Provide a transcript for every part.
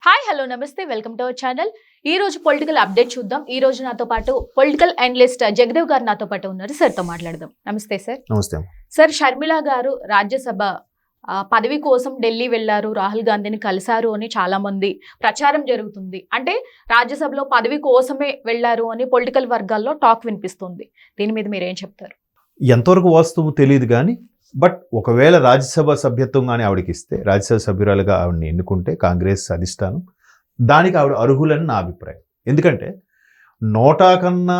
Hi hello నమస్తే welcome to our channel. ఈ రోజు పొలిటికల్ అప్డేట్ చూద్దాం. ఈ రోజు నాతో పాటు పొలిటికల్ అనలిస్ట్ జగదేవ్ గారు నాతో పాటు ఉన్నారు. సార్తో మాట్లాడదాం. నమస్తే సార్. నమస్తే సార్, షర్మిల గారు రాజ్యసభ పదవి కోసం ఢిల్లీ వెళ్లారు, రాహుల్ గాంధీని కలిశారు అని చాలా మంది ప్రచారం జరుగుతుంది. అంటే రాజ్యసభలో పదవి కోసమే వెళ్లారు అని పొలిటికల్ వర్గాల్లో టాక్ వినిపిస్తుంది. దీని మీద మీరేం చెప్తారు? ఎంతవరకు వాస్తవం తెలియదు కానీ బట్ ఒకవేళ రాజ్యసభ సభ్యత్వం కానీ ఆవిడకి ఇస్తే, రాజ్యసభ సభ్యురాలుగా ఆవిడని ఎన్నుకుంటే కాంగ్రెస్ అధిష్టానం, దానికి ఆవిడ అర్హులని నా అభిప్రాయం. ఎందుకంటే నోటా కన్నా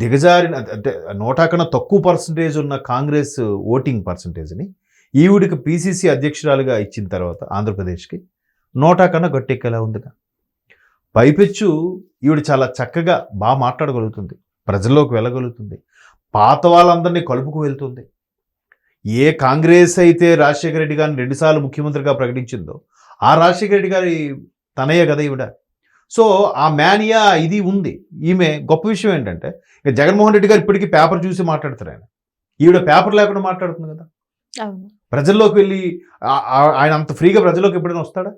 దిగజారిన, అంటే నోటా కన్నా తక్కువ పర్సంటేజ్ ఉన్న కాంగ్రెస్ ఓటింగ్ పర్సంటేజ్ని ఈవిడికి పిసిసి అధ్యక్షురాలుగా ఇచ్చిన తర్వాత ఆంధ్రప్రదేశ్కి నోటా కన్నా గట్టెక్కేలా ఉందిగా. పైపెచ్చు ఈవిడ చాలా చక్కగా బాగా మాట్లాడగలుగుతుంది, ప్రజల్లోకి వెళ్ళగలుగుతుంది, పాత వాళ్ళందరినీ కలుపుకు వెళ్తుంది. ఏ కాంగ్రెస్ అయితే రాజశేఖర రెడ్డి గారిని 2 సార్లు ముఖ్యమంత్రిగా ప్రకటించిందో ఆ రాజశేఖర రెడ్డి గారి తనయ్య కదా ఈవిడ. సో ఆ మేనియా ఇది ఉంది. ఈమె గొప్ప విషయం ఏంటంటే, ఇక జగన్మోహన్ రెడ్డి గారు ఇప్పటికీ పేపర్ చూసి మాట్లాడతారు. ఈవిడ పేపర్ లేకుండా మాట్లాడుతుంది కదా. ప్రజల్లోకి వెళ్ళి ఆయన అంత ఫ్రీగా ప్రజల్లోకి ఎప్పుడైనా వస్తాడా?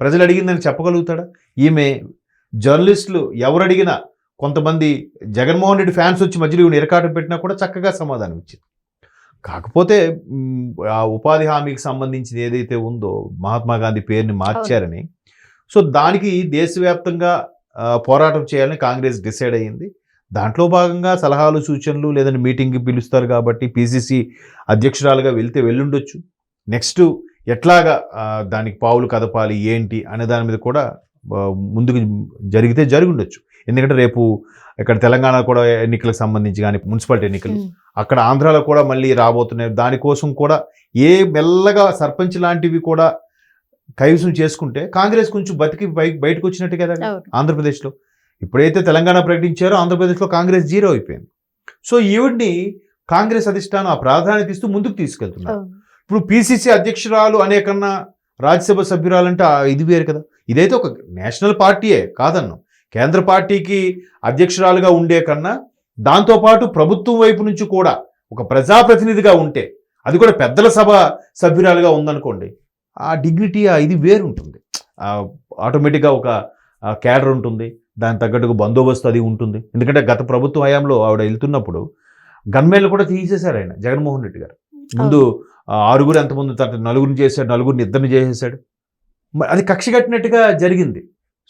ప్రజలు అడిగిందని చెప్పగలుగుతాడా? ఈమె జర్నలిస్టులు ఎవరు అడిగినా, కొంతమంది జగన్మోహన్ రెడ్డి ఫ్యాన్స్ వచ్చి మధ్యలో ఈవిడ ఇరకాటం పెట్టినా కూడా చక్కగా సమాధానం ఇచ్చింది. కాకపోతే ఆ ఉపాధి హామీకి సంబంధించింది ఏదైతే ఉందో, మహాత్మా గాంధీ పేరుని మార్చారని, సో దానికి దేశవ్యాప్తంగా పోరాటం చేయాలని కాంగ్రెస్ డిసైడ్ అయ్యింది. దాంట్లో భాగంగా సలహాలు సూచనలు లేదంటే మీటింగ్కి పిలుస్తారు కాబట్టి పిసిసి అధ్యక్షురాలుగా వెళ్ళుండొచ్చు. నెక్స్ట్ ఎట్లాగా దానికి పావులు కదపాలి ఏంటి అనే దాని మీద కూడా ముందుకు జరుగుండొచ్చు. ఎందుకంటే రేపు ఇక్కడ తెలంగాణ కూడా ఎన్నికలకు సంబంధించి కానీ, మున్సిపాలిటీ ఎన్నికలు అక్కడ ఆంధ్రాలో కూడా మళ్ళీ రాబోతున్నాయి. దానికోసం కూడా మెల్లగా సర్పంచ్ లాంటివి కూడా కైవసం చేసుకుంటే కాంగ్రెస్ కొంచెం బతికి బయటకు వచ్చినట్టు కదా ఆంధ్రప్రదేశ్లో. ఇప్పుడైతే తెలంగాణ ప్రకటించారో ఆంధ్రప్రదేశ్లో కాంగ్రెస్ 0 అయిపోయింది. సో ఈవిడ్ని కాంగ్రెస్ అధిష్టానం ఆ ప్రాధాన్యత ఇస్తూ ముందుకు తీసుకెళ్తున్నారు. ఇప్పుడు పిసిసి అధ్యక్షురాలు అనే కన్నా రాజ్యసభ సభ్యురాలంటే ఇది వేరు కదా. ఇదైతే ఒక నేషనల్ పార్టీయే కాదన్ను. కేంద్ర పార్టీకి అధ్యక్షురాలుగా ఉండే కన్నా దాంతోపాటు ప్రభుత్వం వైపు నుంచి కూడా ఒక ప్రజాప్రతినిధిగా ఉంటే, అది కూడా పెద్దల సభ సభ్యురాలుగా ఉందనుకోండి, ఆ డిగ్నిటీ ఇది వేరు ఉంటుంది. ఆటోమేటిక్గా ఒక క్యాడర్ ఉంటుంది, దానికి తగ్గట్టుగా బందోబస్తు అది ఉంటుంది. ఎందుకంటే గత ప్రభుత్వ హయాంలో ఆవిడ వెళ్తున్నప్పుడు గన్మెన్లు కూడా తీసేశారు ఆయన జగన్మోహన్ రెడ్డి గారు. ముందు 6 ఎంతమంది, 4 చేశాడు, 4 ఇద్దరిని చేసేసాడు. అది కక్ష కట్టినట్టుగా జరిగింది.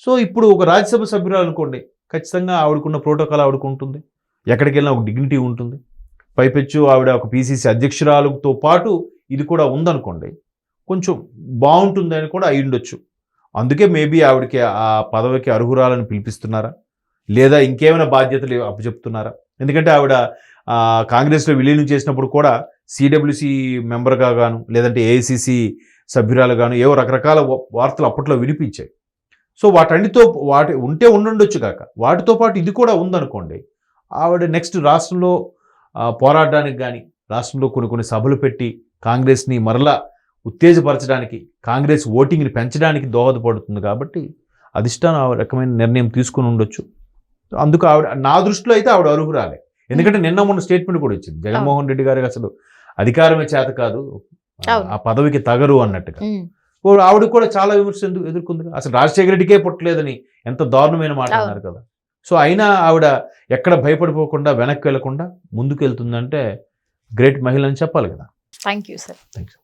సో ఇప్పుడు ఒక రాజ్యసభ సభ్యురాలు అనుకోండి, ఖచ్చితంగా ఆవిడకున్న ప్రోటోకాల్ ఆవిడకు ఉంటుంది, ఎక్కడికి వెళ్ళినా ఒక డిగ్నిటీ ఉంటుంది. పైపెచ్చు ఆవిడ ఒక పిసిసి అధ్యక్షురాలతో పాటు ఇది కూడా ఉందనుకోండి, కొంచెం బాగుంటుంది అని కూడా అయి ఉండొచ్చు. అందుకే మేబీ ఆవిడకి ఆ పదవికి అర్హురాలని పిలిపిస్తున్నారా, లేదా ఇంకేమైనా బాధ్యతలు అప్పచెప్తున్నారా? ఎందుకంటే ఆవిడ కాంగ్రెస్లో విలీనం చేసినప్పుడు కూడా సిడబ్ల్యూసి మెంబర్గా గాను, లేదంటే ఏఐసిసి సభ్యురాలు గాను ఏవో రకరకాల వార్తలు అప్పట్లో వినిపించాయి. సో వాటి ఉంటే ఉండొచ్చు కాక, వాటితో పాటు ఇది కూడా ఉందనుకోండి, ఆవిడ నెక్స్ట్ రాష్ట్రంలో పోరాడడానికి కానీ, రాష్ట్రంలో కొన్ని సభలు పెట్టి కాంగ్రెస్ని మరలా ఉత్తేజపరచడానికి, కాంగ్రెస్ ఓటింగ్ని పెంచడానికి దోహదపడుతుంది. కాబట్టి అధిష్టానం ఆ రకమైన నిర్ణయం తీసుకుని ఉండొచ్చు. అందుకు ఆవిడ నా దృష్టిలో అయితే ఆవిడ అర్హురాలే. ఎందుకంటే నిన్న మొన్న స్టేట్మెంట్ కూడా వచ్చింది, జగన్మోహన్ రెడ్డి గారికి అసలు అధికారమే చేత కాదు, ఆ పదవికి తగరు అన్నట్టుగా. ఆవిడ కూడా చాలా విమర్శలు ఎదుర్కొంది. అసలు రాజశేఖర రెడ్డికే పుట్టలేదని ఎంత దారుణమైన మాట అన్నారు కదా. సో అయినా ఆవిడ ఎక్కడ భయపడిపోకుండా వెనక్కి వెళ్లకుండా ముందుకు వెళ్తుందంటే గ్రేట్ మహిళ అని చెప్పాలి కదా. Thank you sir. థ్యాంక్స్.